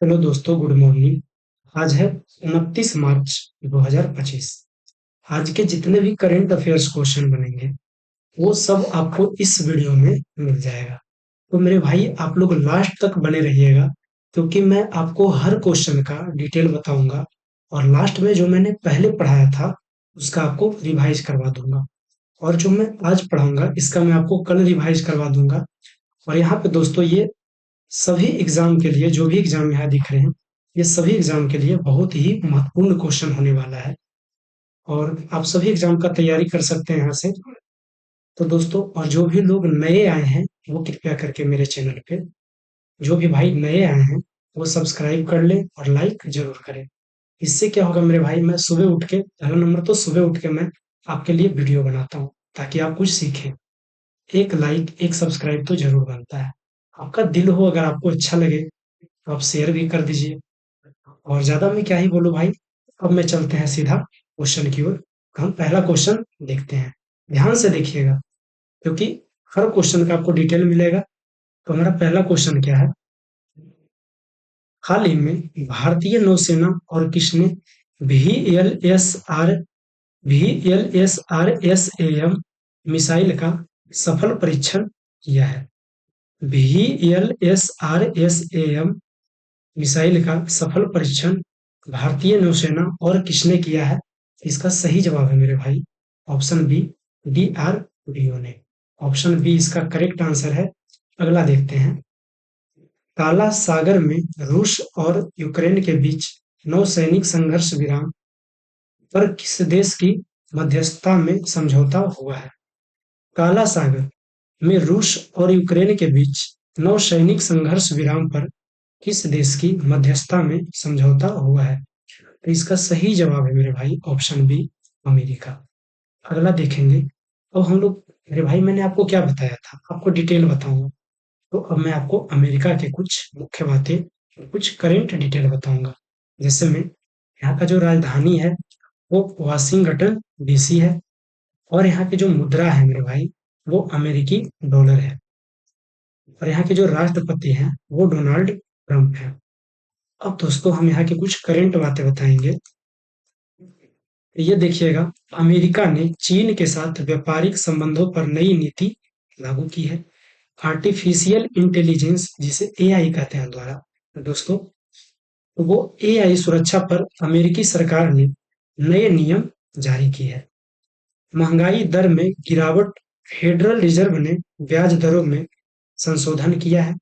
Hello दोस्तों, good morning. आज है 29 मार्च 2025। आज के जितने भी करंट अफेयर्स क्वेश्चन बनेंगे वो सब आपको इस वीडियो में मिल जाएगा। तो मेरे भाई आप लोग लास्ट तक बने रहिएगा, क्योंकि मैं आपको हर क्वेश्चन का डिटेल बताऊंगा और लास्ट में जो मैंने पहले पढ़ाया था उसका आपको रिवाइज करवा दूंगा। और जो मैं आज पढ़ाऊंगा इसका मैं आपको कल रिवाइज करवा दूंगा। और यहाँ पे दोस्तों ये सभी एग्जाम के लिए, जो भी एग्जाम यहाँ दिख रहे हैं, ये सभी एग्जाम के लिए बहुत ही महत्वपूर्ण क्वेश्चन होने वाला है। और आप सभी एग्जाम का तैयारी कर सकते हैं यहाँ से। तो दोस्तों, और जो भी लोग नए आए हैं वो कृपया करके मेरे चैनल पे, जो भी भाई नए आए हैं वो सब्सक्राइब कर लें और लाइक जरूर करें। इससे क्या होगा मेरे भाई, मैं सुबह उठ के, पहला नंबर तो सुबह उठ के मैं आपके लिए वीडियो बनाता हूँ ताकि आप कुछ सीखें। एक लाइक एक सब्सक्राइब तो जरूर बनता है। आपका दिल हो, अगर आपको अच्छा लगे तो आप शेयर भी कर दीजिए। और ज्यादा मैं क्या ही बोलूं भाई, अब मैं चलते हैं सीधा क्वेश्चन की ओर। हम पहला क्वेश्चन देखते हैं। ध्यान से देखिएगा, क्योंकि हर क्वेश्चन का आपको डिटेल मिलेगा। तो हमारा पहला क्वेश्चन क्या है? हाल ही में भारतीय नौसेना और किसने V L S R V L S R S A M missile का सफल परीक्षण किया है? V L S R S A M missile का सफल परीक्षण भारतीय नौसेना और किसने किया है? इसका सही जवाब है मेरे भाई ऑप्शन बी, DRDO ने। ऑप्शन बी इसका करेक्ट आंसर है। अगला देखते हैं। काला सागर में रूस और यूक्रेन के बीच नौसैनिक संघर्ष विराम पर किस देश की मध्यस्थता में समझौता हुआ है? काला सागर में रूस और यूक्रेन के बीच नौसैनिक संघर्ष विराम पर किस देश की मध्यस्थता में समझौता हुआ है? तो इसका सही जवाब है मेरे भाई ऑप्शन बी, अमेरिका। अगला देखेंगे। अब हम लोग, मेरे भाई मैंने आपको क्या बताया था, आपको डिटेल बताऊंगा। तो अब मैं आपको अमेरिका के कुछ मुख्य बातें, कुछ करेंट डिटेल बताऊंगा। जैसे में यहाँ का जो राजधानी है वो वाशिंगटन DC है। और यहाँ की जो मुद्रा है मेरे भाई वो अमेरिकी डॉलर है। और यहाँ के जो राष्ट्रपति हैं वो डोनाल्ड ट्रंप है। अब दोस्तों हम यहाँ की कुछ करेंट बातें बताएंगे। ये देखिएगा, अमेरिका ने चीन के साथ व्यापारिक संबंधों पर नई नीति लागू की है। आर्टिफिशियल इंटेलिजेंस, जिसे AI कहते हैं द्वारा दोस्तों, तो वो AI सुरक्षा पर अमेरिकी सरकार ने नए नियम जारी किए हैं। महंगाई दर में गिरावट, फेडरल रिजर्व ने ब्याज दरों में संशोधन किया है।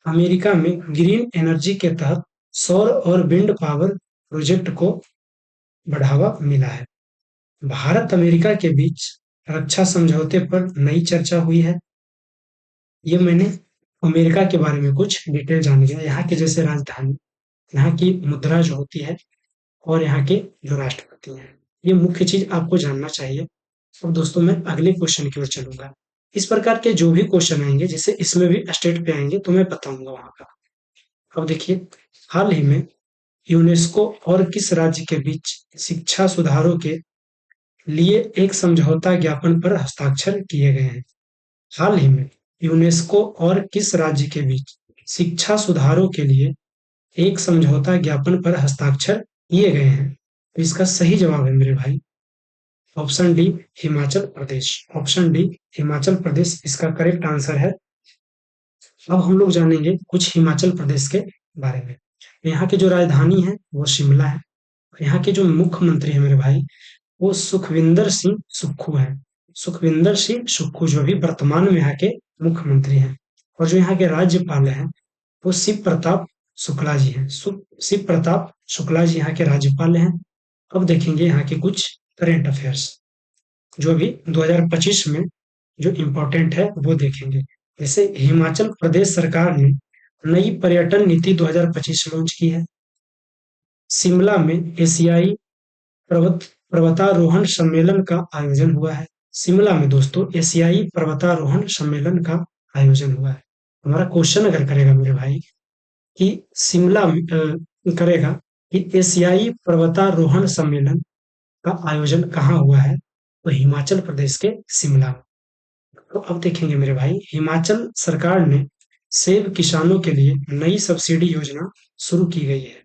अमेरिका में ग्रीन एनर्जी के तहत सौर और विंड पावर प्रोजेक्ट को बढ़ावा मिला है। भारत अमेरिका के बीच रक्षा समझौते पर नई चर्चा हुई है। ये मैंने अमेरिका के बारे में कुछ डिटेल जान लिया। यहाँ के जैसे राजधानी, यहाँ की मुद्रा जो होती है, और यहाँ के जो राष्ट्रपति हैं, ये मुख्य चीज आपको जानना चाहिए। अब दोस्तों मैं अगले क्वेश्चन की ओर चलूंगा। इस प्रकार के जो भी क्वेश्चन आएंगे, जैसे इसमें भी स्टेट पे आएंगे, तो मैं बताऊंगा वहां का। अब देखिए, हाल ही में यूनेस्को और किस राज्य के बीच शिक्षा सुधारों के लिए एक समझौता ज्ञापन पर हस्ताक्षर किए गए हैं? हाल ही में यूनेस्को और किस राज्य के बीच शिक्षा सुधारों के लिए एक समझौता ज्ञापन पर हस्ताक्षर किए गए हैं? तो इसका सही जवाब है मेरे भाई option D, Himachal Pradesh. Option D, Himachal Pradesh इसका करेक्ट आंसर है। अब हम लोग जानेंगे कुछ हिमाचल प्रदेश के बारे में। यहाँ की जो राजधानी है वो शिमला है। यहाँ के जो मुख्यमंत्री है मेरे भाई वो सुखविंदर सिंह सुक्खू हैं। सुखविंदर सिंह सुक्खू जो अभी वर्तमान में यहाँ के मुख्यमंत्री हैं। और जो यहाँ के राज्यपाल हैं वो शिव प्रताप शुक्ला जी हैं। शिव प्रताप शुक्ला जी यहाँ के राज्यपाल हैं। अब देखेंगे यहाँ के कुछ करेंट अफेयर्स जो अभी 2025 में जो इम्पोर्टेंट है वो देखेंगे। जैसे हिमाचल प्रदेश सरकार ने नई पर्यटन नीति 2025 लॉन्च की है। शिमला में एशियाई पर्वतारोहण सम्मेलन का आयोजन हुआ है। शिमला में दोस्तों एशियाई पर्वतारोहण सम्मेलन का आयोजन हुआ है। हमारा क्वेश्चन अगर करेगा मेरे भाई कि शिमला करेगा कि एशियाई पर्वतारोहण सम्मेलन का आयोजन कहाँ हुआ है, तो हिमाचल प्रदेश के शिमला में। तो अब देखेंगे मेरे भाई, हिमाचल सरकार ने सेब किसानों के लिए नई सब्सिडी योजना शुरू की गई है।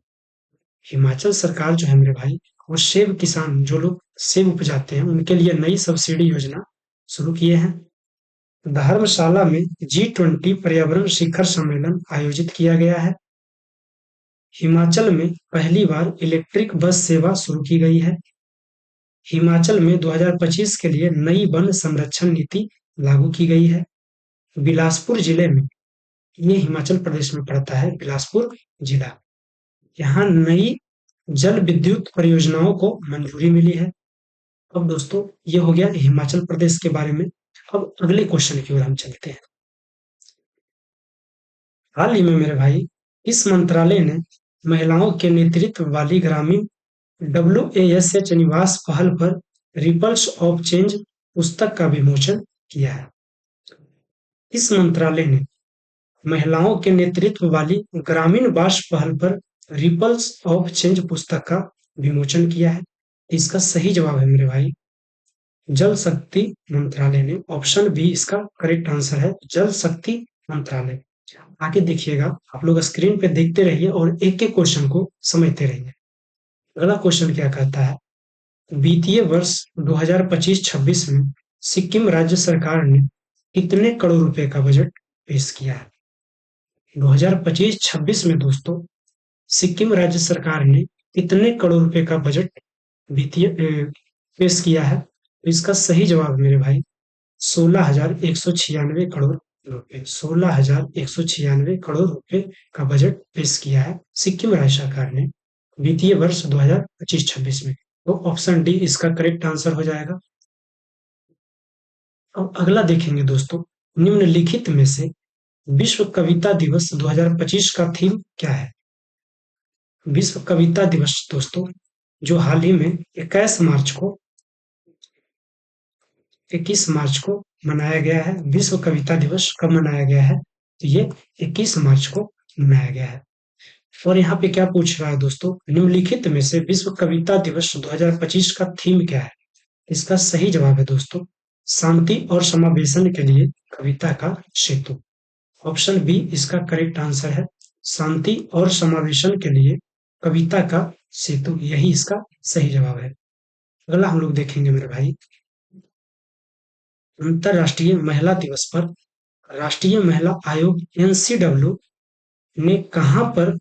हिमाचल सरकार जो है मेरे भाई, वो सेब किसान जो लोग सेब उपजाते हैं उनके लिए नई सब्सिडी योजना शुरू किए हैं। धर्मशाला में G20 पर्यावरण शिखर सम्मेलन आयोजित किया गया है। हिमाचल में पहली बार इलेक्ट्रिक बस सेवा शुरू की गई है। हिमाचल में 2025 के लिए नई वन संरक्षण नीति लागू की गई है। बिलासपुर जिले में, ये हिमाचल प्रदेश में पड़ता है बिलासपुर जिला, यहाँ नई जल विद्युत परियोजनाओं को मंजूरी मिली है। अब दोस्तों ये हो गया हिमाचल प्रदेश के बारे में। अब अगले क्वेश्चन की ओर हम चलते हैं। हाल ही में मेरे भाई इस मंत्रालय ने महिलाओं के नेतृत्व वाली ग्रामीण WASH निवास पहल पर रिपल्स ऑफ चेंज पुस्तक का विमोचन किया है। इस मंत्रालय ने महिलाओं के नेतृत्व वाली ग्रामीण वास पहल पर रिपल्स ऑफ चेंज पुस्तक का विमोचन किया है। इसका सही जवाब है मेरे भाई जल शक्ति मंत्रालय ने। ऑप्शन बी इसका करेक्ट आंसर है, जल शक्ति मंत्रालय। आगे देखिएगा, आप लोग स्क्रीन पे देखते रहिए और एक एक क्वेश्चन को समझते रहिए। अगला क्वेश्चन क्या कहता है, वित्तीय वर्ष 2025-26 में सिक्किम राज्य सरकार ने कितने करोड़ रुपए का बजट पेश किया है? 2025-26 में दोस्तों सिक्किम राज्य सरकार ने कितने करोड़ रुपए का बजट वित्तीय पेश किया है? तो इसका सही जवाब मेरे भाई 16,196 करोड़ रुपए। 16,196 करोड़ रुपए का बजट पेश किया है सिक्किम राज्य सरकार ने वित्तीय वर्ष 2025-26 में। तो ऑप्शन डी इसका करेक्ट आंसर हो जाएगा। अब अगला देखेंगे दोस्तों, निम्नलिखित में से विश्व कविता दिवस 2025 का थीम क्या है? विश्व कविता दिवस दोस्तों जो हाल ही में 21 मार्च को मनाया गया है। विश्व कविता दिवस कब मनाया गया है? तो ये 21 मार्च को मनाया गया है। और यहाँ पे क्या पूछ रहा है दोस्तों, निम्नलिखित में से विश्व कविता दिवस 2025 का थीम क्या है? इसका सही जवाब है दोस्तों शांति और समावेशन के लिए कविता का सेतु। ऑप्शन बी इसका करेक्ट आंसर है, शांति और समावेशन के लिए कविता का सेतु, यही इसका सही जवाब है। अगला हम लोग देखेंगे मेरे भाई, अंतरराष्ट्रीय महिला दिवस पर राष्ट्रीय महिला आयोग NCW ने कहां पर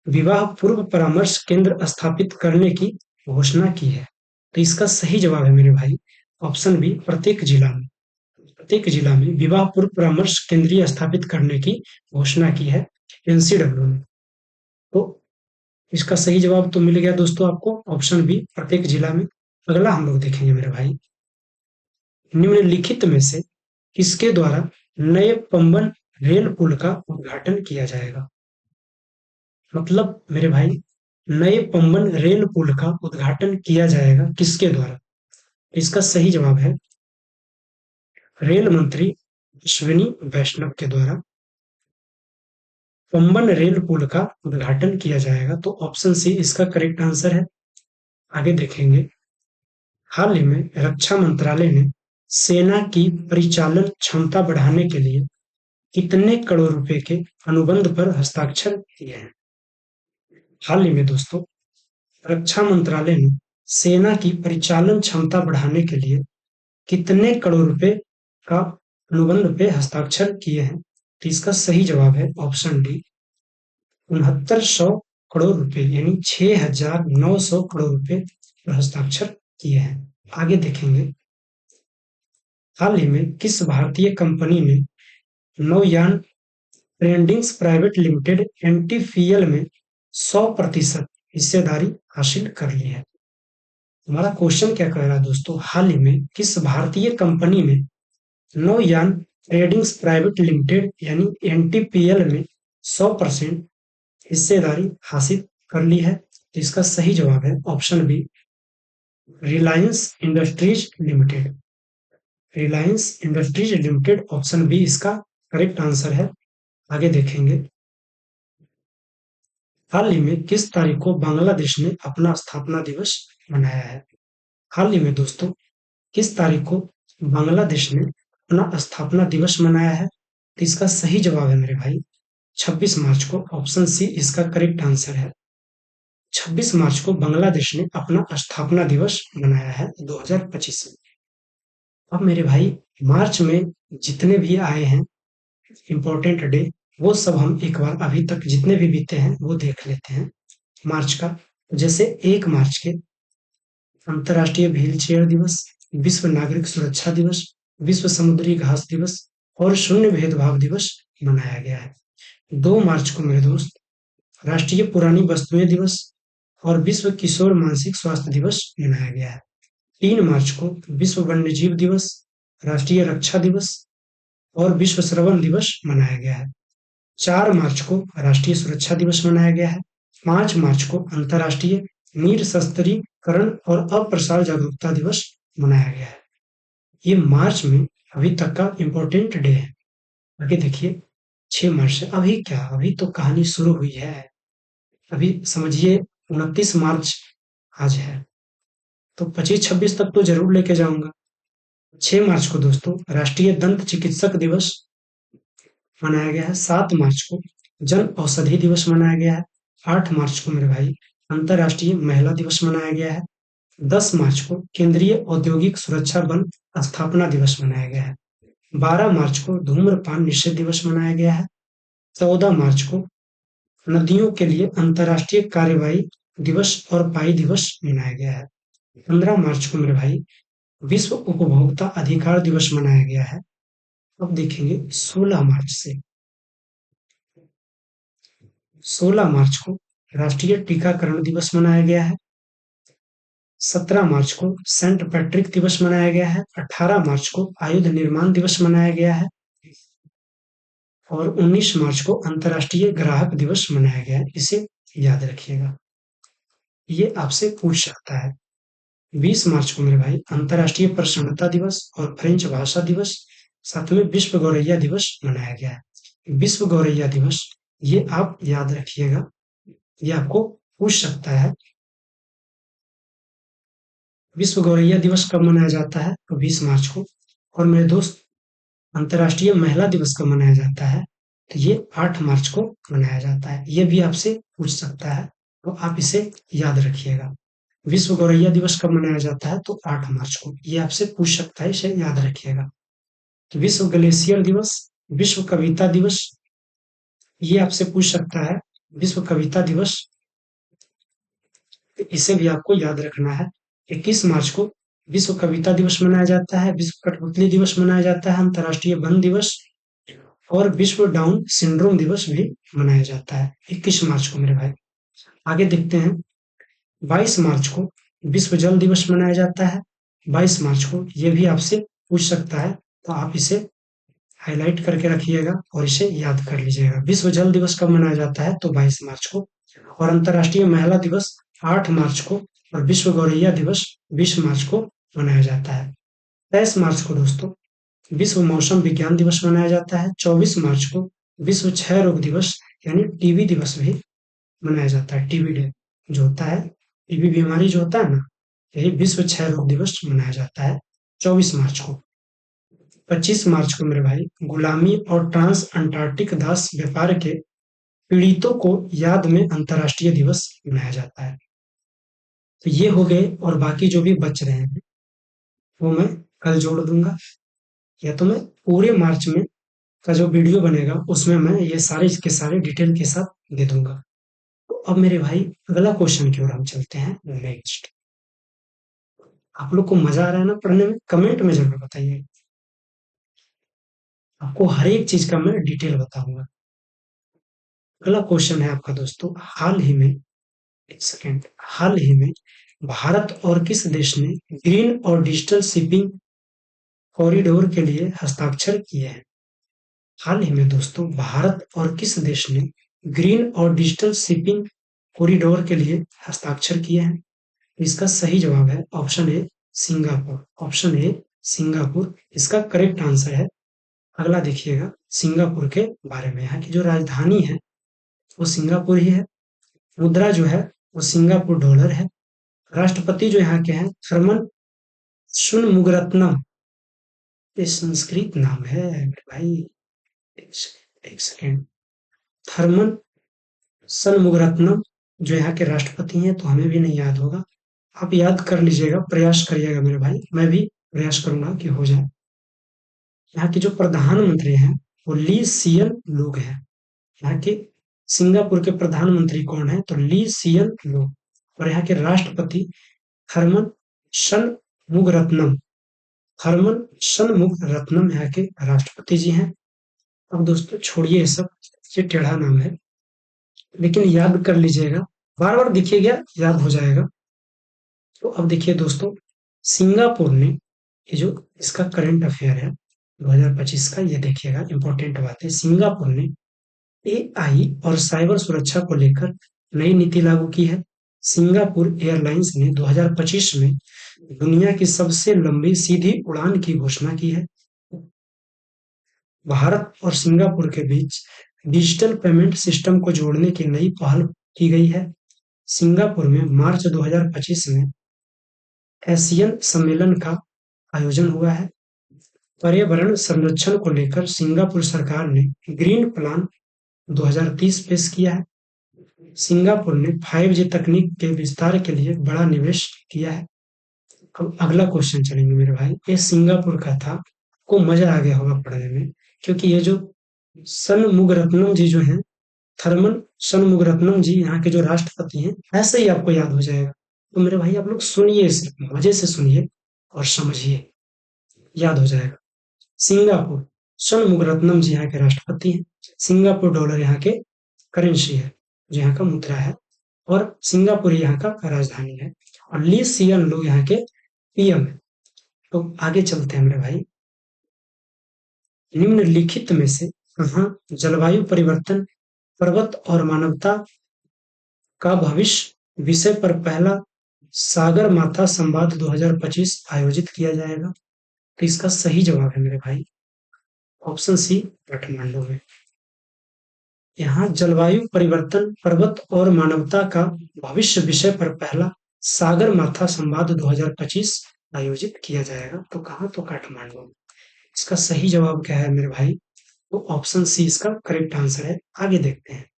विवाह पूर्व परामर्श केंद्र स्थापित करने की घोषणा की है? तो इसका सही जवाब है मेरे भाई ऑप्शन बी प्रत्येक जिला में विवाह पूर्व परामर्श केंद्रीय स्थापित करने की घोषणा की है NCW ने। तो इसका सही जवाब तो मिल गया दोस्तों आपको, ऑप्शन बी प्रत्येक जिला में। अगला हम लोग देखेंगे मेरे भाई, निम्नलिखित में से किसके द्वारा नए पंबन रेल पुल का उद्घाटन किया जाएगा? मतलब मेरे भाई नए पंबन रेल पुल का उद्घाटन किया जाएगा किसके द्वारा? इसका सही जवाब है रेल मंत्री अश्विनी वैष्णव के द्वारा पंबन रेल पुल का उद्घाटन किया जाएगा। तो ऑप्शन सी इसका करेक्ट आंसर है। आगे देखेंगे, हाल ही में रक्षा मंत्रालय ने सेना की परिचालन क्षमता बढ़ाने के लिए कितने करोड़ रुपए के अनुबंध पर हस्ताक्षर किए हैं? हाल ही में दोस्तों रक्षा मंत्रालय ने सेना की परिचालन क्षमता बढ़ाने के लिए कितने करोड़ रुपए का अनुबंध पे हस्ताक्षर किए हैं? तो इसका सही जवाब है ऑप्शन डी 6900 करोड़ रुपए, यानी 6,900 करोड़ रुपए पर हस्ताक्षर किए हैं। आगे देखेंगे, हाल ही में किस भारतीय कंपनी ने नौयान ट्रेडिंग्स प्राइवेट लिमिटेड NTPL में 100% हिस्सेदारी हासिल कर ली है? हमारा क्वेश्चन क्या कह रहा है दोस्तों, हाल ही में किस भारतीय कंपनी ने नौयान ट्रेडिंग्स प्राइवेट लिमिटेड यानी NTPL में 100% हिस्सेदारी हासिल कर ली है? तो इसका सही जवाब है option B Reliance Industries Limited. Reliance Industries Limited, option B इसका करेक्ट आंसर है। आगे देखेंगे, हाल ही में किस तारीख को बांग्लादेश ने अपना स्थापना दिवस मनाया है? हाल ही में दोस्तों किस तारीख को बांग्लादेश ने अपना स्थापना दिवस मनाया है? तो इसका सही जवाब है मेरे भाई 26 मार्च को, ऑप्शन सी इसका करेक्ट आंसर है। 26 मार्च को बांग्लादेश ने अपना स्थापना दिवस मनाया है 2025 में। अब मेरे भाई, मार्च में जितने भी आए हैं इम्पोर्टेंट डे, वो सब हम एक बार अभी तक जितने भी बीते हैं वो देख लेते हैं मार्च का। जैसे 1 मार्च के अंतर्राष्ट्रीय व्हील चेयर दिवस, विश्व नागरिक सुरक्षा दिवस, विश्व समुद्री घास दिवस और शून्य भेदभाव दिवस मनाया गया है। 2 मार्च को मेरे दोस्त राष्ट्रीय पुरानी वस्तुएं दिवस और विश्व किशोर मानसिक स्वास्थ्य दिवस मनाया गया है। 3 मार्च को विश्व वन्यजीव दिवस, राष्ट्रीय रक्षा दिवस और विश्व श्रवण दिवस मनाया गया है। 4 मार्च को राष्ट्रीय सुरक्षा दिवस मनाया गया है। 5 मार्च को अंतर्राष्ट्रीय निरस्त्रीकरण और अप्रसार जागरूकता दिवस मनाया गया है। ये मार्च में अभी तक का इम्पोर्टेंट डे है। आगे देखिए 6 मार्च से अभी क्या, अभी तो कहानी शुरू हुई है। अभी समझिए 29 मार्च आज है, तो 25-26 तक तो जरूर लेके जाऊंगा। 6 मार्च को दोस्तों राष्ट्रीय दंत चिकित्सक दिवस मनाया गया है। 7 मार्च को जन औषधि दिवस मनाया गया है। 8 मार्च को मेरे भाई अंतर्राष्ट्रीय महिला दिवस मनाया गया है। 10 मार्च को केंद्रीय औद्योगिक सुरक्षा बल स्थापना दिवस मनाया गया है। 12 मार्च को धूम्रपान निषेध दिवस मनाया गया है। 14 मार्च को नदियों के लिए अंतर्राष्ट्रीय कार्यवाही दिवस और पाई दिवस मनाया गया है। 15 मार्च को मेरे भाई विश्व उपभोक्ता अधिकार दिवस मनाया गया है। अब देखेंगे 16 मार्च से। 16 मार्च को राष्ट्रीय टीकाकरण दिवस मनाया गया है। 17 मार्च को सेंट पैट्रिक दिवस मनाया गया है। 18 मार्च को आयुध निर्माण दिवस मनाया गया है और 19 मार्च को अंतर्राष्ट्रीय ग्राहक दिवस मनाया गया है। इसे याद रखिएगा, ये आपसे पूछ सकता है। 20 मार्च को मेरे भाई अंतर्राष्ट्रीय प्रसन्नता दिवस और फ्रेंच भाषा दिवस, साथ में विश्व गौरैया दिवस मनाया गया है। विश्व गौरैया दिवस, ये आप याद रखिएगा, ये आपको पूछ सकता है। विश्व गौरैया दिवस कब मनाया जाता है? तो 20 मार्च को। और मेरे दोस्त अंतर्राष्ट्रीय महिला दिवस कब मनाया जाता है? तो ये 8 मार्च को मनाया जाता है। ये भी आपसे पूछ सकता है, तो आप इसे याद रखिएगा। विश्व गौरैया दिवस कब मनाया जाता है? तो 8 मार्च को। ये आपसे पूछ सकता है, इसे याद रखिएगा। तो विश्व ग्लेशियर दिवस, विश्व कविता दिवस, ये आपसे पूछ सकता है। विश्व कविता दिवस, इसे भी आपको याद रखना है। 21 मार्च को विश्व कविता दिवस मनाया जाता है। विश्व कठपुतली दिवस मनाया जाता है। अंतर्राष्ट्रीय वन दिवस और विश्व डाउन सिंड्रोम दिवस भी मनाया जाता है 21 मार्च को मेरे भाई। आगे देखते हैं 22 मार्च को विश्व जल दिवस मनाया जाता है। 22 मार्च को ये भी आपसे पूछ सकता है, तो आप इसे हाईलाइट करके रखिएगा और इसे याद कर लीजिएगा। विश्व जल दिवस कब मनाया जाता है? तो 22 मार्च को। और अंतर्राष्ट्रीय महिला दिवस 8 मार्च को और विश्व गौरैया दिवस 20 मार्च को मनाया जाता है। 23 मार्च को दोस्तों विश्व मौसम विज्ञान दिवस मनाया जाता है। 24 मार्च को विश्व क्षय रोग दिवस यानी टीबी दिवस भी मनाया जाता है। टीबी डे जो होता है, टीबी बीमारी जो होता है ना, यही विश्व क्षय रोग दिवस मनाया जाता है 24 मार्च को। 25 मार्च को मेरे भाई गुलामी और ट्रांस अंटार्कटिक दास व्यापार के पीड़ितों को याद में अंतर्राष्ट्रीय दिवस मनाया जाता है। तो ये हो गए, और बाकी जो भी बच रहे हैं वो मैं कल जोड़ दूंगा, या तो मैं पूरे मार्च में का जो वीडियो बनेगा उसमें मैं ये सारे के सारे डिटेल के साथ दे दूंगा। तो अब मेरे भाई अगला क्वेश्चन की ओर हम चलते हैं नेक्स्ट। आप लोग को मजा आ रहा है ना पढ़ने में? कमेंट में जरूर बताइए। आपको हर एक चीज का मैं डिटेल बताऊंगा। अगला क्वेश्चन है आपका दोस्तों, हाल ही में, एक सेकेंड, हाल ही में भारत और किस देश ने ग्रीन और डिजिटल शिपिंग कॉरिडोर के लिए हस्ताक्षर किए हैं? हाल ही में दोस्तों भारत और किस देश ने ग्रीन और डिजिटल शिपिंग कॉरिडोर के लिए हस्ताक्षर किए हैं? इसका सही जवाब है option A Singapore. Option A Singapore इसका करेक्ट आंसर है। अगला देखिएगा सिंगापुर के बारे में, यहाँ की जो राजधानी है वो सिंगापुर ही है। मुद्रा जो है वो सिंगापुर डॉलर है। राष्ट्रपति जो यहाँ के हैं थर्मन शुनमुगरत्नम, ये संस्कृत नाम है मेरे भाई। एक सेकेंड, थर्मन षणमुगरत्नम जो यहाँ के राष्ट्रपति हैं, तो हमें भी नहीं याद होगा। आप याद कर लीजिएगा, प्रयास करिएगा मेरे भाई, मैं भी प्रयास करूंगा कि हो जाए। यहाँ के जो प्रधानमंत्री हैं वो ली सियन लूंग हैं। यहाँ के सिंगापुर के प्रधानमंत्री कौन है? तो ली सियन लूंग। और यहाँ के राष्ट्रपति थर्मन षणमुगरत्नम। थर्मन षणमुगरत्नम यहाँ के राष्ट्रपति जी हैं। अब दोस्तों छोड़िए ये सब, ये टेढ़ा नाम है, लेकिन याद कर लीजिएगा, बार बार देखिएगा याद हो जाएगा। तो अब देखिए दोस्तों, सिंगापुर ने ये जो इसका करंट अफेयर है 2025 का, ये देखिएगा इंपॉर्टेंट बात है। सिंगापुर ने एआई और साइबर सुरक्षा को लेकर नई नीति लागू की है। सिंगापुर एयरलाइंस ने 2025 में दुनिया की सबसे लंबी सीधी उड़ान की घोषणा की है। भारत और सिंगापुर के बीच डिजिटल पेमेंट सिस्टम को जोड़ने की नई पहल की गई है। सिंगापुर में मार्च 2025 में एशियन सम्मेलन का आयोजन हुआ है। पर्यावरण संरक्षण को लेकर सिंगापुर सरकार ने ग्रीन प्लान 2030 पेश किया है। सिंगापुर ने 5G तकनीक के विस्तार के लिए बड़ा निवेश किया है। अब अगला क्वेश्चन चलेंगे मेरे भाई, ये सिंगापुर का था, को मजा आ गया होगा पढ़ने में, क्योंकि ये जो षणमुगरत्नम जी जो हैं, थर्मन षणमुगरत्नम जी यहाँ के जो राष्ट्रपति हैं, ऐसे ही आपको याद हो जाएगा। तो मेरे भाई आप लोग सुनिए, सिर्फ मजे से सुनिए और समझिए, याद हो जाएगा। सिंगापुर, षणमुगरत्नम जी यहाँ के राष्ट्रपति हैं। सिंगापुर डॉलर यहाँ के करेंसी है, जो यहाँ का मुद्रा है, और सिंगापुर यहाँ का राजधानी है, और ली सियन लूंग यहाँ के पीएम है। तो आगे चलते हैं मेरे भाई। निम्नलिखित में से कहाँ जलवायु परिवर्तन, पर्वत और मानवता का भविष्य विषय पर पहला सागर माथा संवाद 2025 आयोजित किया जाएगा? तो इसका सही जवाब है मेरे भाई ऑप्शन सी, काठमांडू में। यहाँ जलवायु परिवर्तन, पर्वत और मानवता का भविष्य विषय पर पहला सागर माथा संवाद 2025 आयोजित किया जाएगा। तो कहाँ? तो काठमांडू में। इसका सही जवाब क्या है मेरे भाई? तो ऑप्शन सी इसका करेक्ट आंसर है। आगे देखते हैं।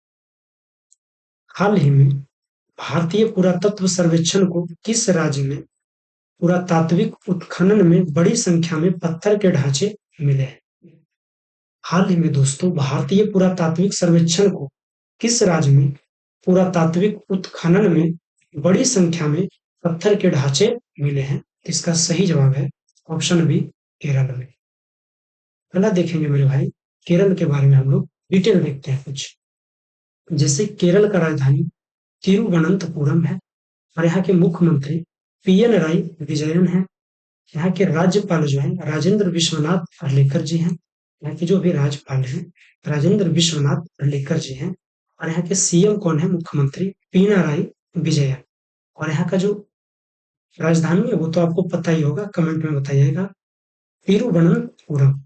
हाल ही में भारतीय पुरातत्व सर्वेक्षण को किस राज्य में पुरातात्विक उत्खनन में बड़ी संख्या में पत्थर के ढांचे मिले हैं? हाल ही में दोस्तों भारतीय पुरातात्विक सर्वेक्षण को किस राज्य में पुरातात्विक उत्खनन में बड़ी संख्या में पत्थर के ढांचे मिले हैं? इसका सही जवाब है ऑप्शन बी, केरल में। पहला देखेंगे मेरे भाई, केरल के बारे में हम लोग डिटेल देखते हैं कुछ। जैसे केरल का राजधानी तिरुवनंतपुरम है, और यहाँ के मुख्यमंत्री पीएन राई विजयन है। यहाँ के राज्यपाल जो है राजेंद्र विश्वनाथ अर्लेकर जी हैं। यहाँ के जो भी राज्यपाल हैं राजेंद्र विश्वनाथ अर्लेकर जी हैं। और यहाँ के सीएम कौन है? मुख्यमंत्री पिनाराई विजयन। और यहाँ का जो राजधानी है वो तो आपको पता ही होगा, कमेंट में बताइएगा, तिरुवनंतपुरम,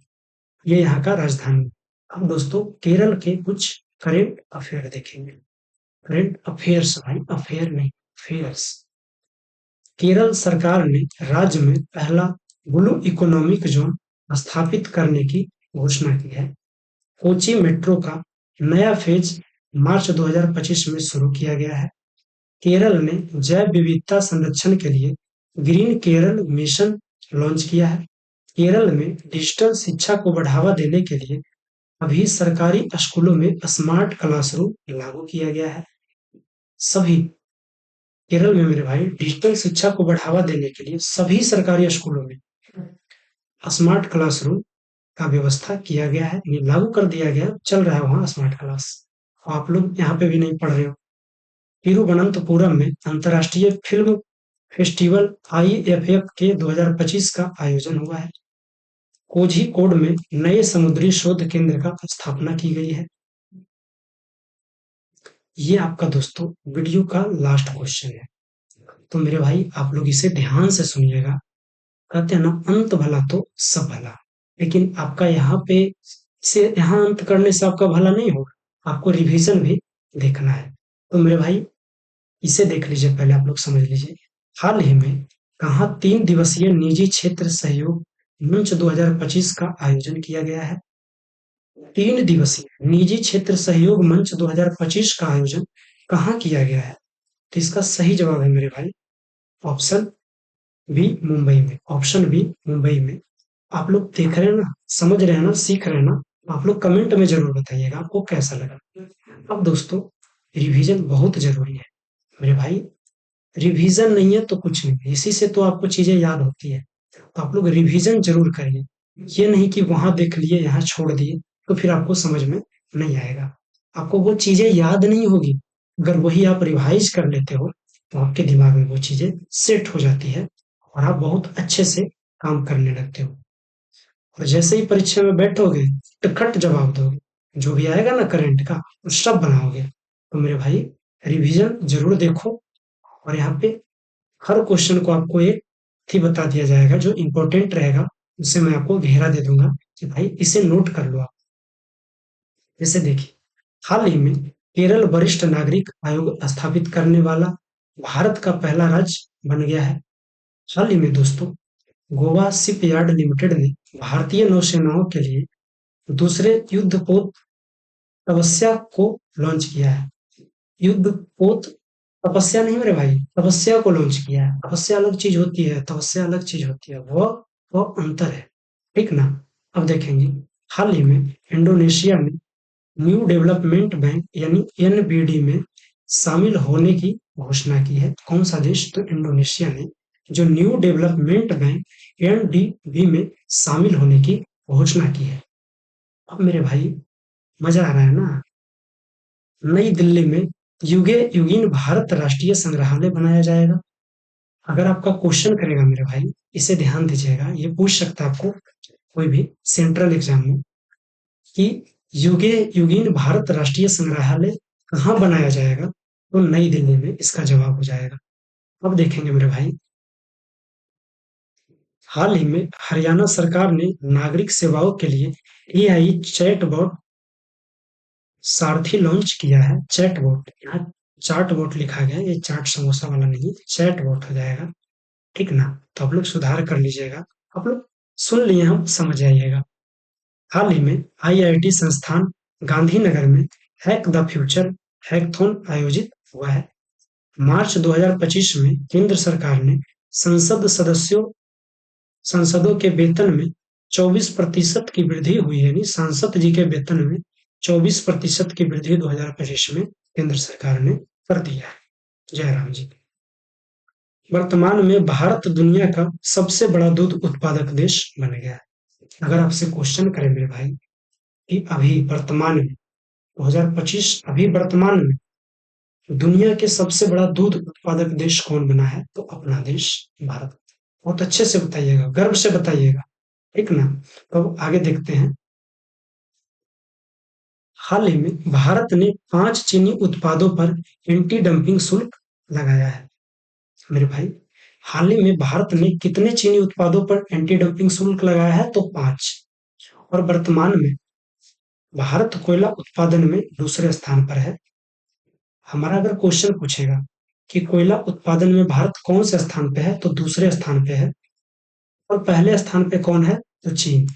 ये यहाँ का राजधानी। अब दोस्तों केरल के कुछ करेंट अफेयर देखेंगे। करेंट अफेयर्स भाई, अफेयर नहीं, अफेयर्स। केरल सरकार ने राज्य में पहला ब्लू इकोनॉमिक जोन स्थापित करने की घोषणा की है। कोची मेट्रो का नया फेज मार्च 2025 में शुरू किया गया है। केरल ने जैव विविधता संरक्षण के लिए ग्रीन केरल मिशन लॉन्च किया है। केरल में डिजिटल शिक्षा को बढ़ावा देने के लिए अभी सरकारी स्कूलों में स्मार्ट क्लासरूम लागू किया गया है। सभी केरल में मेरे भाई डिजिटल शिक्षा को बढ़ावा देने के लिए सभी सरकारी स्कूलों में स्मार्ट क्लासरूम का व्यवस्था किया गया है, ये लागू कर दिया गया, चल रहा है वहाँ स्मार्ट क्लास। आप लोग यहाँ पे भी नहीं पढ़ रहे हो। तिरुवनंतपुरम में अंतर्राष्ट्रीय फिल्म फेस्टिवल IFF के 2025 का आयोजन हुआ है। कोझिकोड में नए समुद्री शोध केंद्र का स्थापना की गई है। ये आपका दोस्तों वीडियो का लास्ट क्वेश्चन है, तो मेरे भाई आप लोग इसे ध्यान से सुनिएगा। कहते हैं ना, अंत भला तो सब भला, लेकिन आपका यहाँ पे इसे यहाँ अंत करने से आपका भला नहीं होगा, आपको रिवीजन भी देखना है। तो मेरे भाई इसे देख लीजिए, पहले आप लोग समझ लीजिए। हाल ही में कहाँ 3 दिवसीय निजी क्षेत्र सहयोग मंच 2025 का आयोजन किया गया है? 3 दिवसीय निजी क्षेत्र सहयोग मंच 2025 का आयोजन कहाँ किया गया है? तो इसका सही जवाब है मेरे भाई ऑप्शन बी मुंबई में। ऑप्शन बी मुंबई में। आप लोग देख रहे हैं ना, समझ रहे हैं ना, सीख रहे हैं ना? आप लोग कमेंट में जरूर बताइएगा आपको कैसा लगा। अब दोस्तों, रिवीजन बहुत जरूरी है मेरे भाई। रिवीजन नहीं है तो कुछ नहीं, इसी से तो आपको चीजें याद होती है। तो आप लोग रिवीजन जरूर करिए। ये नहीं कि वहां देख लिए यहाँ छोड़ दिए तो फिर आपको समझ में नहीं आएगा। आपको वो चीजें याद नहीं होगी। अगर वही आप रिवाइज कर लेते हो तो आपके दिमाग में वो चीजें सेट हो जाती है और आप बहुत अच्छे से काम करने लगते हो। और जैसे ही परीक्षा में बैठोगे तो खट जवाब दोगे, जो भी आएगा ना करंट का वो सब बनाओगे। तो मेरे भाई, रिवीजन जरूर देखो। और यहाँ पे हर क्वेश्चन को आपको एक थी बता दिया जाएगा जो इम्पोर्टेंट रहेगा, उससे मैं आपको घेरा दे दूंगा कि भाई इसे नोट कर लो आप। जैसे देखिए, हाल ही में केरल वरिष्ठ नागरिक आयोग स्थापित करने वाला भारत का पहला राज्य बन गया है। हाल ही में दोस्तों, गोवा शिपयार्ड लिमिटेड ने भारतीय नौसेनाओं के लिए दूसरे युद्धपोत तपस्या को लॉन्च किया है। युद्धपोत तपस्या नहीं मेरे भाई, तपस्या को लॉन्च किया है। तपस्या अलग चीज होती है, तपस्या अलग चीज होती है, वो अंतर है। ठीक ना? अब देखेंगे, हाल ही में इंडोनेशिया में न्यू डेवलपमेंट बैंक यानी एनबीडी में शामिल होने की घोषणा की है। कौन सा देश? तो इंडोनेशिया ने जो न्यू डेवलपमेंट बैंक एनडीबी में शामिल होने की घोषणा की है। अब मेरे भाई, मजा आ रहा है ना? नई दिल्ली में युगे युगीन भारत राष्ट्रीय संग्रहालय बनाया जाएगा। अगर आपका क्वेश्चन करेगा मेरे भाई, इसे ध्यान दीजिएगा, ये पूछ सकता है आपको कोई भी सेंट्रल एग्जाम में कि युगे युगीन भारत राष्ट्रीय संग्रहालय कहाँ बनाया जाएगा, तो नई दिल्ली में इसका जवाब हो जाएगा। अब देखेंगे मेरे भाई, हाल ही में हरियाणा सरकार ने नागरिक सेवाओं के लिए एआई चैटबॉट सारथी लॉन्च किया है। चैटबॉट, यहाँ चार्ट बोट लिखा गया है, ये चाट समोसा वाला नहीं, चैट बोट हो जाएगा। ठीक ना? तो आप लोग सुधार कर लीजिएगा। आप लोग सुन लिए, हम समझ आइएगा। हाल ही में आईआईटी संस्थान गांधीनगर में हैक द फ्यूचर हैकथॉन आयोजित हुआ है। मार्च 2025 में केंद्र सरकार ने सांसदों के वेतन में 24% की वृद्धि हुई है। यानी सांसद जी के वेतन में 24% की वृद्धि 2025 में केंद्र सरकार ने कर दिया है। जय राम जी। वर्तमान में भारत दुनिया का सबसे बड़ा दूध उत्पादक देश बन गया है। अगर आपसे क्वेश्चन करें मेरे भाई कि अभी वर्तमान में 2025 अभी वर्तमान में दुनिया के सबसे बड़ा दूध उत्पादक देश कौन बना है, तो अपना देश भारत। बहुत अच्छे से बताइएगा, गर्व से बताइएगा। ठीक ना? तो आगे देखते हैं। हाल ही में भारत ने 5 चीनी उत्पादों पर एंटी डंपिंग शुल्क लगाया है। मेरे भाई, हाल ही में भारत ने कितने चीनी उत्पादों पर एंटी डंपिंग शुल्क लगाया है, तो 5। और वर्तमान में भारत कोयला उत्पादन में दूसरे स्थान पर है। हमारा अगर क्वेश्चन पूछेगा कि कोयला उत्पादन में भारत कौन से स्थान पे है, तो दूसरे स्थान पे है। और पहले स्थान पे कौन है, तो चीन।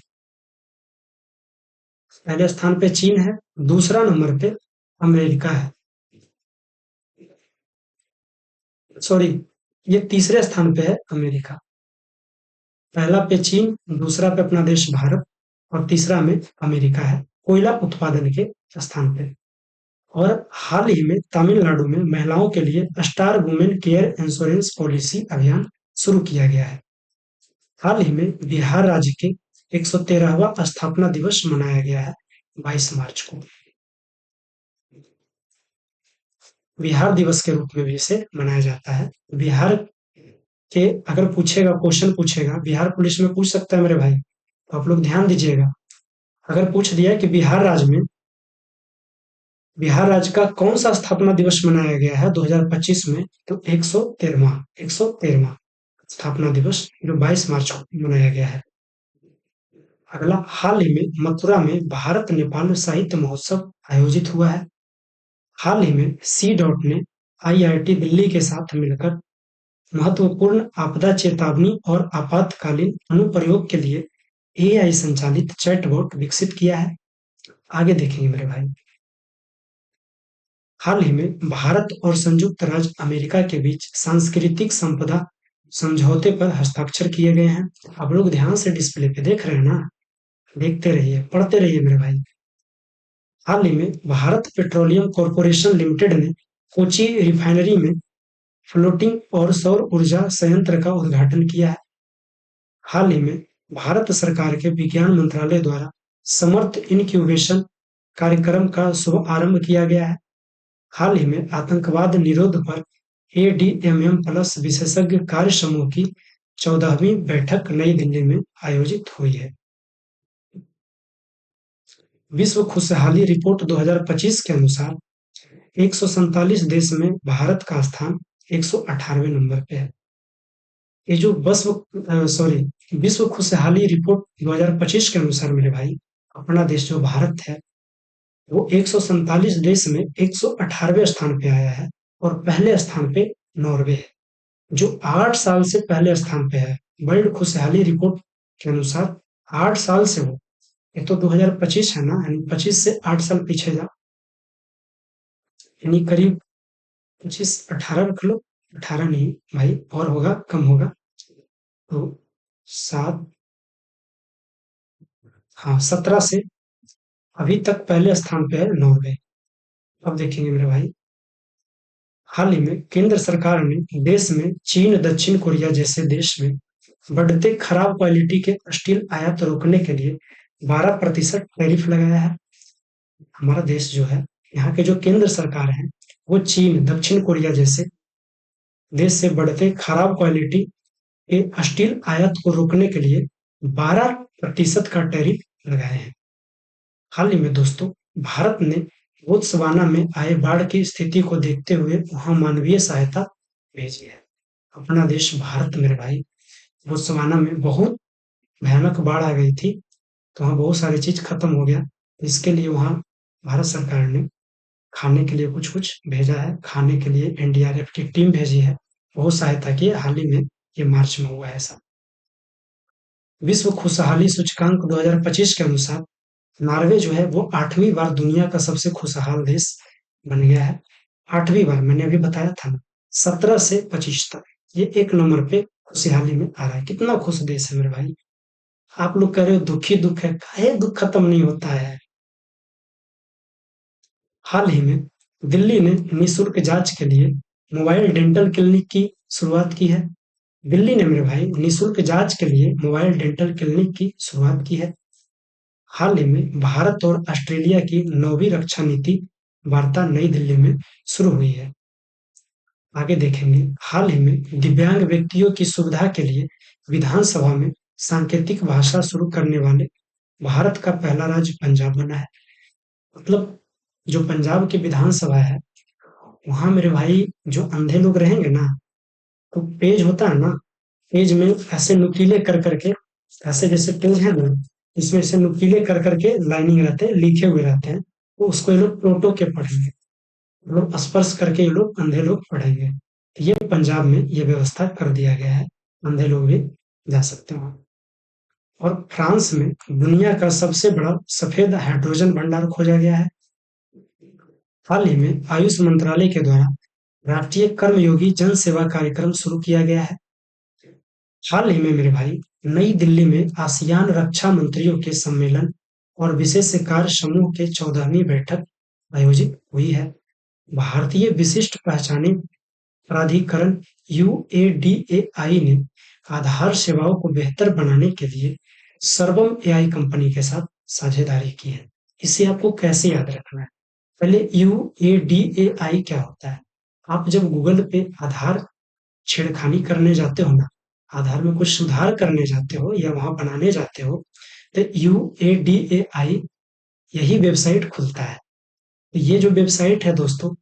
पहले स्थान पे चीन है, दूसरा नंबर पे अमेरिका है। सॉरी, ये तीसरे स्थान पे है अमेरिका। पहला पे चीन, दूसरा पे अपना देश भारत और तीसरा में अमेरिका है कोयला उत्पादन के स्थान पे। और हाल ही में तमिलनाडु में महिलाओं के लिए star women care insurance policy अभियान शुरू किया गया है। हाल ही में बिहार राज्य के 113वां स्थापना दिवस मनाया गया है 22 मार्च को। बिहार दिवस के रूप में भी इसे मनाया जाता है। बिहार के अगर पूछेगा, क्वेश्चन पूछेगा, बिहार पुलिस में पूछ सकता है मेरे भाई, तो आप लोग ध्यान दीजिएगा। अगर पूछ दिया कि बिहार राज्य का कौन सा स्थापना दिवस मनाया गया है 2025 में, तो 113वां स्थापना दिवस जो 22 मार्च को मनाया गया है। अगला, हाल ही में मथुरा में भारत नेपाल साहित्य महोत्सव आयोजित हुआ है। हाल ही में सी डॉट ने आईआईटी दिल्ली के साथ मिलकर महत्वपूर्ण आपदा चेतावनी और आपातकालीन अनुप्रयोग के लिए एआई संचालित चैटबॉट विकसित किया है। आगे देखेंगे मेरे भाई। हाल ही में भारत और संयुक्त राज्य अमेरिका के बीच सांस्कृतिक संपदा समझौते पर हस्ताक्षर किए गए हैं। आप लोग ध्यान से डिस्प्ले पे देख रहे हैं ना, देखते रहिए, पढ़ते रहिए मेरे भाई। हाल ही में भारत पेट्रोलियम कॉर्पोरेशन लिमिटेड ने कोची रिफाइनरी में फ्लोटिंग और सौर ऊर्जा संयंत्र का उद्घाटन किया है। हाल ही में भारत सरकार के विज्ञान मंत्रालय द्वारा समर्थ इनक्यूबेशन कार्यक्रम का शुभारंभ किया गया है। हाल ही में आतंकवाद निरोध पर एडीएमएम प्लस विशेषज्ञ कार्य समूह की 14वीं बैठक नई दिल्ली में आयोजित हुई है। विश्व खुशहाली रिपोर्ट 2025 के अनुसार 147 देश में भारत का स्थान 118वें नंबर पे है। ये जो विश्व खुशहाली रिपोर्ट 2025 के अनुसार मेरे भाई, अपना देश जो भारत है वो 147 देश में 118वें स्थान पे आया है और पहले स्थान पे नॉर्वे है, जो 8 साल से पहले स्थान पे है। वर्ल्ड खुशहाली रिपोर्ट के अनुसार 8 साल से वो, ये तो 2025 है ना, यानी 25 से 8 साल पीछे जा, यानी करीब 25 18 रख लो, 18 नहीं भाई, और होगा, कम होगा, तो 7, हाँ 17 से अभी तक पहले स्थान पे है नॉर्वे। अब देखेंगे मेरे भाई, हाल ही में केंद्र सरकार ने देश में चीन, दक्षिण कोरिया जैसे देश में बढ़ते खराब क्वालिटी के स्टील आयात रोकने के लिए 12% टैरिफ लगाया है। हमारा देश जो है, यहाँ के जो केंद्र सरकार है, वो चीन, दक्षिण कोरिया जैसे देश से बढ़ते खराब क्वालिटी के स्टील आयात को रोकने के लिए 12% का टैरिफ लगाए हैं। हाल ही में दोस्तों, भारत ने बोत्सवाना में आए बाढ़ की स्थिति को देखते हुए वहां मानवीय सहायता भेजी है। अपना देश भारत मेरे भाई, बोत्सवाना में बहुत भयानक बाढ़ आ गई थी, तो वहाँ बहुत सारी चीज खत्म हो गया। इसके लिए वहाँ भारत सरकार ने खाने के लिए कुछ कुछ भेजा है, खाने के लिए एनडीआरएफ की टीम भेजी है, बहुत सहायता की है। हाल ही में ये मार्च में हुआ है ऐसा। विश्व खुशहाली सूचकांक 2025 के अनुसार नॉर्वे जो है वो 8वीं बार दुनिया का सबसे खुशहाल देश बन गया है। 8वीं बार, मैंने अभी बताया था ना, 17 से 25 तक ये एक नंबर पे खुशहाली में आ रहा है। कितना खुश देश है मेरे भाई। आप लोग कह रहे हो दुखी दुख है, काहे दुख खत्म नहीं होता है। हाल ही में दिल्ली ने निःशुल्क जांच के लिए मोबाइल डेंटल क्लिनिक की शुरुआत की है। दिल्ली ने मेरे भाई निःशुल्क जांच के लिए मोबाइल डेंटल क्लिनिक की शुरुआत की है। हाल ही में भारत और ऑस्ट्रेलिया की 9वीं रक्षा नीति वार्ता नई दिल्ली में शुरू हुई है। आगे देखेंगे, हाल ही में दिव्यांग व्यक्तियों की सुविधा के लिए विधानसभा में सांकेतिक भाषा शुरू करने वाले भारत का पहला राज्य पंजाब बना है। मतलब जो पंजाब की विधानसभा है, वहां मेरे भाई जो अंधे लोग रहेंगे ना, तो पेज होता है ना, पेज में ऐसे नुकीले कर करके, ऐसे जैसे पेज है ना, इसमें से नुकीले कर करके लाइनिंग रहते हैं, लिखे हुए रहते हैं, तो उसको ये लोग टोटो के पढ़ेंगे, लोग स्पर्श करके ये लोग अंधे लोग पढ़ेंगे। ये पंजाब में ये व्यवस्था कर दिया गया है, अंधे लोग भी जा सकते हैं। और फ्रांस में दुनिया का सबसे बड़ा सफेद हाइड्रोजन भंडार खोजा गया है। हाल ही में आयुष मंत्रालय के द्वारा राष्ट्रीय कर्मयोगी जन सेवा कार्यक्रम शुरू किया गया है। हाल ही में मेरे भाई नई दिल्ली में आसियान रक्षा मंत्रियों के सम्मेलन और विशेष कार्य समूह के 14वीं बैठक आयोजित हुई है। भारतीय विशिष्ट पहचाने प्राधिकरण यूएडीएआई ने आधार सेवाओं को बेहतर बनाने के लिए सर्वम एआई कंपनी के साथ साझेदारी की है। इसे आपको कैसे याद रखना है, पहले यूएडीएआई क्या होता है। आप जब गूगल पे आधार छेड़खानी करने जाते हो ना, आधार में कुछ सुधार करने जाते हो या वहां बनाने जाते हो, तो यूएडीएआई यही वेबसाइट खुलता है। तो ये जो वेबसाइट है दोस्तों,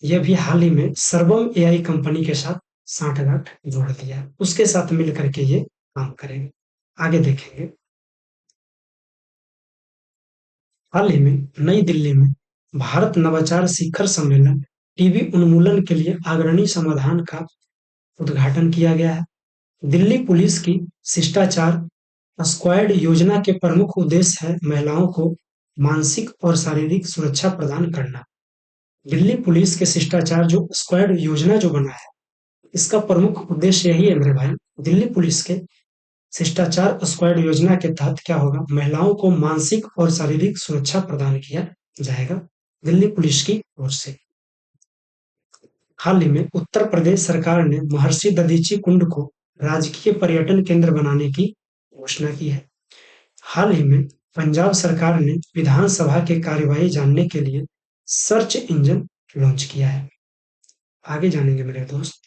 ये भी हाल ही में सर्वम एआई कंपनी के साथ सांठगांठ जोड़ दिया है, उसके साथ मिल करके ये काम करेंगे। आगे देखेंगे, हाल ही में नई दिल्ली में भारत नवाचार शिखर सम्मेलन टीबी उन्मूलन के लिए अग्रणी समाधान का उद्घाटन किया गया है। दिल्ली पुलिस की शिष्टाचार स्क्वाड योजना के प्रमुख उद्देश्य है महिलाओं को मानसिक और शारीरिक सुरक्षा प्रदान करना। दिल्ली पुलिस के शिष्टाचार जो स्क्वाड योजना जो बना है, इसका प्रमुख उद्देश्य यही है मेरे भाई। दिल्ली पुलिस के शिष्टाचार स्क्वाड योजना के तहत क्या होगा, महिलाओं को मानसिक और शारीरिक सुरक्षा प्रदान किया जाएगा दिल्ली पुलिस की ओर से। हाल ही में उत्तर प्रदेश सरकार ने महर्षि दधीची कुंड को राजकीय पर्यटन केंद्र बनाने की घोषणा की है। हाल ही में पंजाब सरकार ने विधानसभा के कार्यवाही जानने के लिए सर्च इंजन लॉन्च किया है। आगे जानेंगे मेरे दोस्त।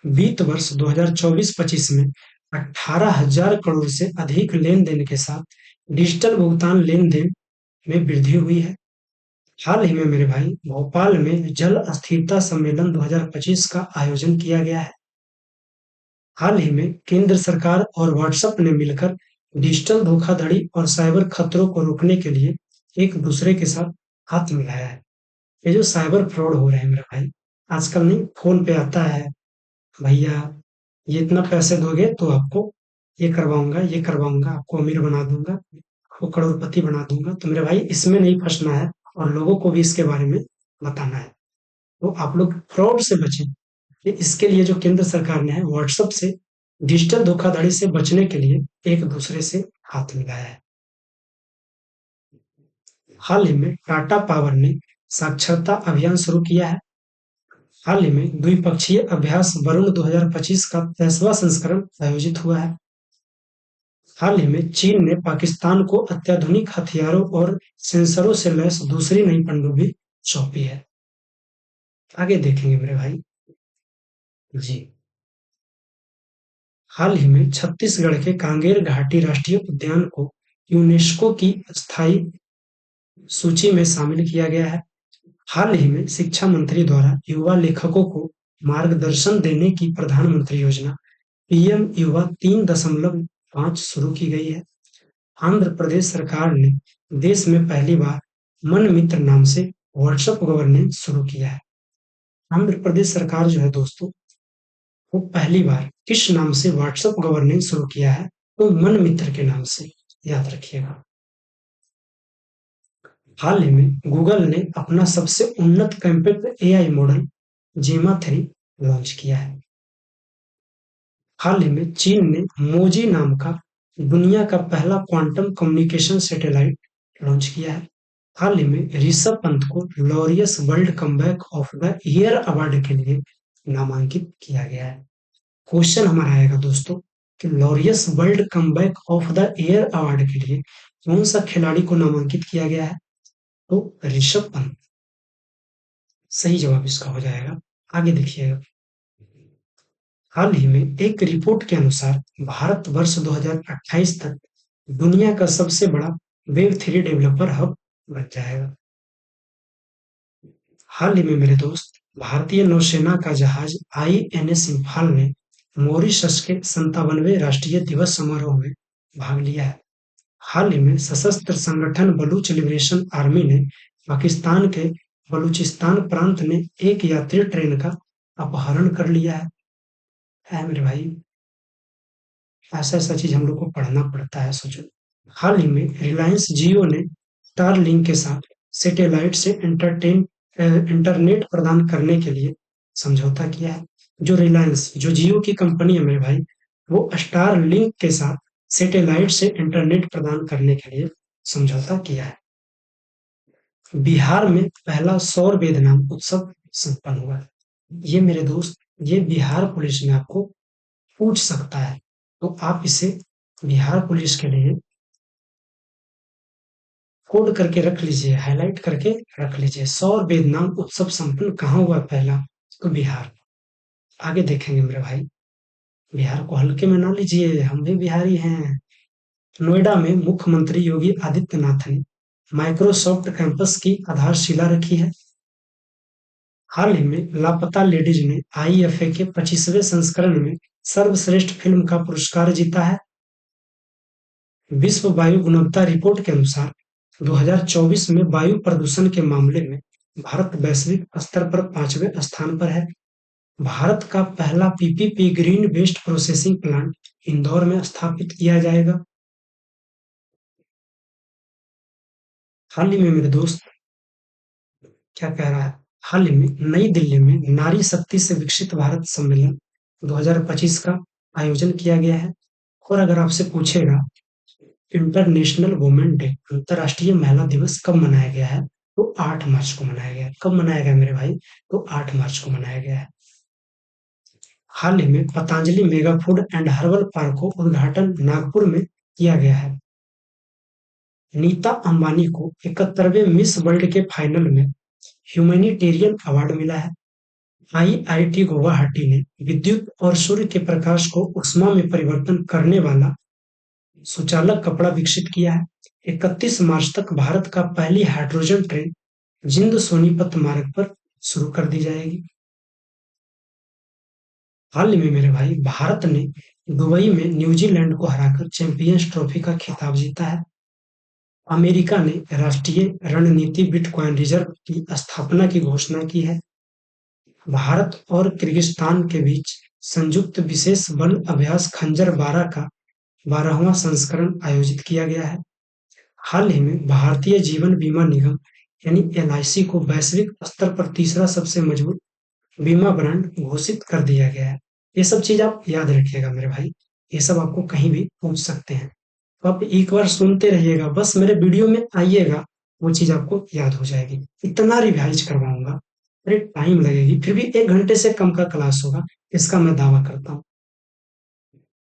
वित्त वर्ष 2024-25 में 18,000 करोड़ से अधिक लेन देन के साथ डिजिटल भुगतान लेन देन में वृद्धि हुई है। हाल ही में मेरे भाई भोपाल में जल अस्थिरता सम्मेलन 2025 का आयोजन किया गया है। हाल ही में केंद्र सरकार और व्हाट्सएप ने मिलकर डिजिटल धोखाधड़ी और साइबर खतरों को रोकने के लिए एक दूसरे के साथ हाथ मिलाया है। ये जो साइबर फ्रॉड हो रहे हैं मेरे भाई, आजकल नहीं फोन पे आता है, भैया ये इतना पैसे दोगे तो आपको ये करवाऊंगा, आपको अमीर बना दूंगा, आपको करोड़पति बना दूंगा। तो मेरे भाई इसमें नहीं फंसना है और लोगों को भी इसके बारे में बताना है। तो आप लोग फ्रॉड से बचें। इसके लिए जो केंद्र सरकार ने है व्हाट्सएप से डिजिटल धोखाधड़ी से बचने के लिए एक दूसरे से हाथ मिलाया है। हाल ही में टाटा पावर ने साक्षरता अभियान शुरू किया है। हाल ही में द्विपक्षीय अभ्यास वरुण 2025 का 23वां संस्करण आयोजित हुआ है। हाल ही में चीन ने पाकिस्तान को अत्याधुनिक हथियारों और सेंसरों से लैस दूसरी नई पनडुब्बी सौंपी है। आगे देखेंगे मेरे भाई जी। हाल ही में छत्तीसगढ़ के कांगेर घाटी राष्ट्रीय उद्यान को यूनेस्को की स्थायी सूची में शामिल किया गया है। हाल ही में शिक्षा मंत्री द्वारा युवा लेखकों को मार्गदर्शन देने की प्रधानमंत्री योजना पीएम युवा 3.5 शुरू की गई है। आंध्र प्रदेश सरकार ने देश में पहली बार मन मित्र नाम से व्हाट्सएप गवर्नेंस शुरू किया है। आंध्र प्रदेश सरकार जो है दोस्तों, वो पहली बार किस नाम से व्हाट्सएप गवर्नेंस शुरू किया है, तो मन मित्र के नाम से, याद रखिएगा। हाल ही में गूगल ने अपना सबसे उन्नत कॉम्पैक्ट एआई मॉडल जेमा 3 लॉन्च किया है। हाल ही में चीन ने मोजी नाम का दुनिया का पहला क्वांटम कम्युनिकेशन सैटेलाइट लॉन्च किया है। हाल ही में ऋषभ पंत को Laureus world comeback of the year award के लिए नामांकित किया गया है। क्वेश्चन हमारा आएगा दोस्तों कि Laureus world comeback of the year award के लिए कौन सा खिलाड़ी को नामांकित किया गया है, तो ऋषभ पंत सही जवाब इसका हो जाएगा। आगे देखिएगा। हाल ही में एक रिपोर्ट के अनुसार भारत वर्ष 2028 तक दुनिया का सबसे बड़ा वेब 3 डेवलपर हब बन जाएगा। हाल ही में मेरे दोस्त भारतीय नौसेना का जहाज आईएनएस इम्फाल ने मॉरिशस के 57वें राष्ट्रीय दिवस समारोह में भाग लिया है। हाल ही में सशस्त्र संगठन बलूच लिबरेशन आर्मी ने पाकिस्तान के बलूचिस्तान प्रांत में एक यात्री ट्रेन का अपहरण कर लिया है मेरे भाई। ऐसा ऐसा चीज हम लोग को पढ़ना पड़ता है, सोचो। हाल ही में रिलायंस जियो ने स्टारलिंक के साथ सैटेलाइट से इंटरनेट प्रदान करने के लिए समझौता किया है। जो जियो की कंपनी है मेरे भाई, वो स्टारलिंक के साथ सैटेलाइट से इंटरनेट प्रदान करने के लिए समझौता किया है। बिहार में पहला सौर वेदनाम उत्सव संपन्न हुआ। ये मेरे दोस्त, ये बिहार पुलिस में आपको पूछ सकता है, तो आप इसे बिहार पुलिस के लिए कोड करके रख लीजिए, हाईलाइट करके रख लीजिए। सौर वेदनाम उत्सव संपन्न कहाँ हुआ पहला, तो बिहार। आगे देखेंगे मेरे भाई। बिहार को हल्के में ना लीजिए, हम भी बिहारी हैं। नोएडा में मुख्यमंत्री योगी आदित्यनाथ ने माइक्रोसॉफ्ट कैंपस की आधारशिला रखी है। हाल ही में लापता लेडीज ने आईएफए के 25वें संस्करण में सर्वश्रेष्ठ फिल्म का पुरस्कार जीता है। विश्व वायु गुणवत्ता रिपोर्ट के अनुसार 2024 में वायु प्रदूषण के मामले में भारत वैश्विक स्तर पर 5वें स्थान पर है। भारत का पहला PPP green waste processing plant Indore में स्थापित किया जाएगा। हाल ही में मेरे दोस्त क्या कह रहा है, हाल ही में नई दिल्ली में नारी शक्ति से विकसित भारत सम्मेलन 2025 का आयोजन किया गया है। और अगर आपसे पूछेगा इंटरनेशनल वुमेन डे, अंतर्राष्ट्रीय महिला दिवस कब मनाया गया है, तो 8 मार्च को मनाया गया है। कब मनाया गया मेरे भाई, तो 8 मार्च को मनाया गया है। हाल ही में Patanjali mega food and herbal park को उद्घाटन नागपुर में किया गया है। नीता अंबानी को 71वें मिस वर्ल्ड के फाइनल में ह्यूमैनिटेरियन अवार्ड मिला है। आईआईटी गुवाहाटी ने विद्युत और सूर्य के प्रकाश को ऊष्मा में परिवर्तन करने वाला सुचालक कपड़ा विकसित किया है। 31 मार्च तक भारत का पहली हाइड्रोजन ट्रेन जिंद सोनीपत मार्ग पर शुरू कर दी जाएगी। हाल ही में मेरे भाई भारत ने दुबई में न्यूजीलैंड को हराकर चैंपियंस ट्रॉफी का खिताब जीता है। अमेरिका ने राष्ट्रीय रणनीति बिटकॉइन रिजर्व की स्थापना की घोषणा की है। भारत और किर्गिस्तान के बीच संयुक्त विशेष बल अभ्यास खंजर 12 का 12वां संस्करण आयोजित किया गया है। हाल ही में भारतीय जीवन बीमा निगम यानी एलआईसी को वैश्विक स्तर पर तीसरा सबसे मजबूत बीमा ब्रांड घोषित कर दिया गया है। ये सब चीज आप याद रखिएगा मेरे भाई, ये सब आपको कहीं भी पूछ सकते हैं, तो आप एक बार सुनते रहिएगा, बस मेरे वीडियो में आइएगा, वो चीज आपको याद हो जाएगी। इतना रिवाइज करवाऊंगा, अरे टाइम लगेगी, फिर भी 1 घंटे से कम का क्लास होगा, इसका मैं दावा करता हूँ।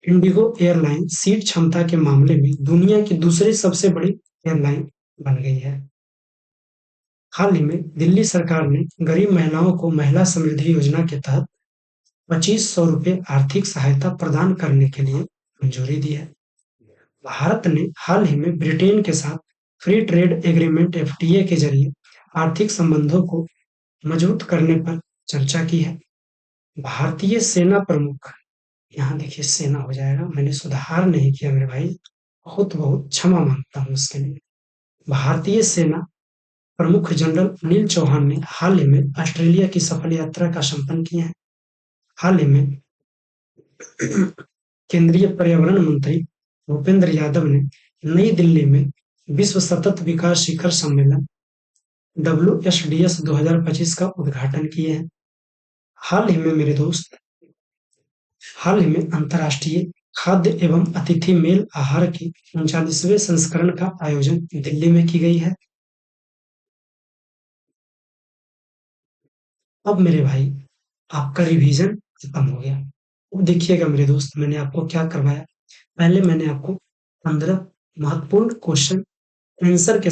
इंडिगो एयरलाइन सीट क्षमता के मामले में दुनिया की दूसरी सबसे बड़ी एयरलाइन बन गई है। हाल ही में दिल्ली सरकार ने गरीब महिलाओं को महिला समृद्धि योजना के तहत 2500 रुपये आर्थिक सहायता प्रदान करने के लिए मंजूरी दी है। भारत ने हाल ही में ब्रिटेन के साथ फ्री ट्रेड एग्रीमेंट एफटीए के जरिए आर्थिक संबंधों को मजबूत करने पर चर्चा की है। भारतीय सेना प्रमुख, यहाँ देखिए सेना हो जाएगा, मैंने सुधार नहीं किया मेरे भाई, बहुत बहुत क्षमा मांगता हूँ उसके लिए। भारतीय सेना प्रमुख जनरल अनिल चौहान ने हाल ही में ऑस्ट्रेलिया की सफल यात्रा का संपन्न किया है। हाल ही में केंद्रीय पर्यावरण मंत्री भूपेंद्र यादव ने नई दिल्ली में विश्व सतत विकास शिखर सम्मेलन WSDS 2025 का उद्घाटन किए हैं। हाल ही में मेरे दोस्त, हाल ही में अंतर्राष्ट्रीय खाद्य एवं अतिथि मेल आहार की 39वें संस्करण का आयोजन दिल्ली में की गई है। अब मेरे भाई आपका रिवीजन खत्म हो गया। अब देखिएगा मेरे दोस्त, मैंने आपको क्या करवाया, पहले मैंने आपको 15 महत्वपूर्ण क्वेश्चन आंसर के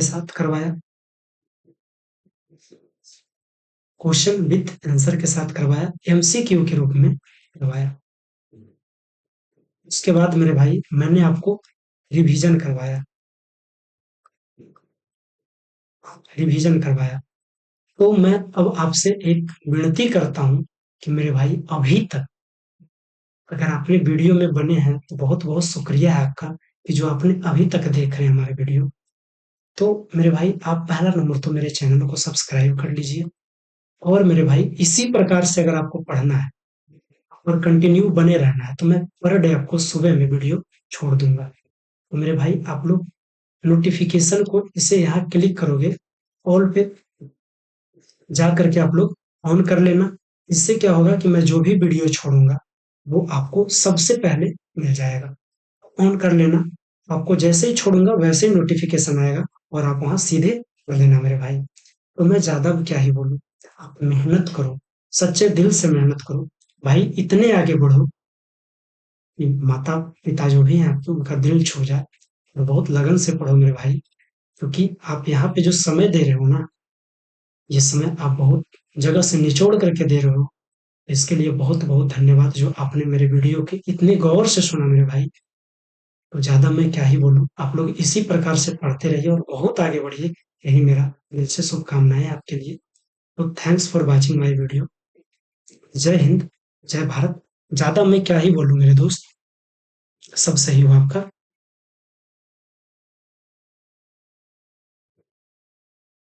साथ करवाया, क्वेश्चन विथ आंसर के साथ करवाया, MCQ के रूप में करवाया। उसके बाद मेरे भाई मैंने आपको रिवीजन करवाया, तो मैं अब आपसे एक विनती करता हूं कि मेरे भाई अभी तक अगर आपने वीडियो में बने हैं तो बहुत बहुत शुक्रिया है आपका, कि जो आपने अभी तक देख रहे हैं हमारे वीडियो। तो मेरे भाई आप पहला नंबर तो मेरे चैनल को सब्सक्राइब कर लीजिए, और मेरे भाई इसी प्रकार से अगर आपको पढ़ना है और कंटिन्यू बने रहना है तो मैं पर डे आपको सुबह में वीडियो छोड़ दूंगा। तो मेरे भाई आप लोग नोटिफिकेशन को इसे यहाँ क्लिक करोगे, ऑल पे जा करके आप लोग ऑन कर लेना। इससे क्या होगा कि मैं जो भी वीडियो छोड़ूंगा वो आपको सबसे पहले मिल जाएगा। ऑन कर लेना, आपको जैसे ही छोड़ूंगा वैसे ही नोटिफिकेशन आएगा और आप वहां सीधे कर लेना मेरे भाई। तो मैं ज्यादा क्या ही बोलूं, आप मेहनत करो, सच्चे दिल से मेहनत करो भाई, इतने आगे बढ़ो कि माता पिता जो भी हैं आपके उनका दिल छू जाए, और बहुत लगन से पढ़ो मेरे भाई, क्योंकि आप यहाँ पे जो समय दे रहे हो ना, ये समय आप बहुत जगह से निचोड़ करके दे रहे हो। इसके लिए बहुत बहुत धन्यवाद जो आपने मेरे वीडियो के इतने गौर से सुना मेरे भाई। तो ज्यादा मैं क्या ही बोलूं, आप लोग इसी प्रकार से पढ़ते रहिए और बहुत आगे बढ़िए, यही मेरा दिल से शुभकामनाएं आपके लिए। तो thanks for watching my video. जय हिंद, जय भारत। ज्यादा मैं क्या ही बोलूं मेरे दोस्त, सब सही हो आपका।